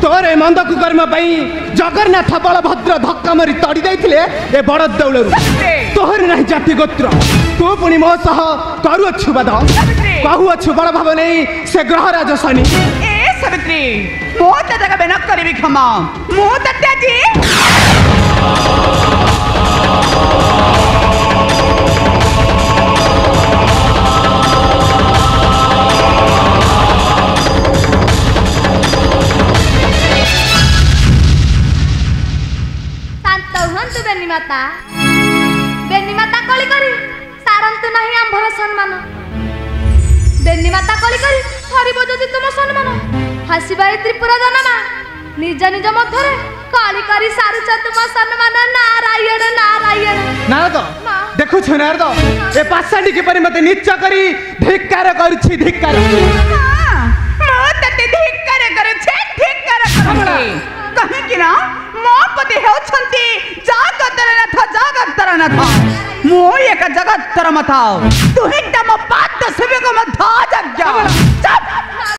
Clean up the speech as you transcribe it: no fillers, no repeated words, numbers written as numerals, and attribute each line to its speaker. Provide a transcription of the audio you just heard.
Speaker 1: तोरे मंद कुकर्म जगन्नाथ बलभद्र धक्का मारी तड़ी जाइथिले ए बड़ दौड़ तोहर नहीं जाति गोत्र तू पुणी मो सह करुअछु बद कहूअछु बड़ भाव नहीं से ग्रहराज शनि
Speaker 2: ए सावित्री मो त जगह बेन करबी क्षमा मो त त्याजी
Speaker 3: बेनी माता कली करी सारंतु नहीं आंभर सम्मान बेनी माता कली करी हरिब जदि तुम सम्मान हसिबाई त्रिपुरा जनमा निज निज मध्य कली करी सारुच तुम सम्मान नारायण नारायण
Speaker 1: नारद देखु छ नारद ए पासाडी के परि मते नीच करी धिक्कार करछि धिक्कार
Speaker 2: हां मो तते धिक्कार करछे धिक्कार करछि कहि कि ना मो पति हेउछंती जगतर नाथ मो एक जगतर मथा तुहिटा मो पाद सेवक मथा जग्या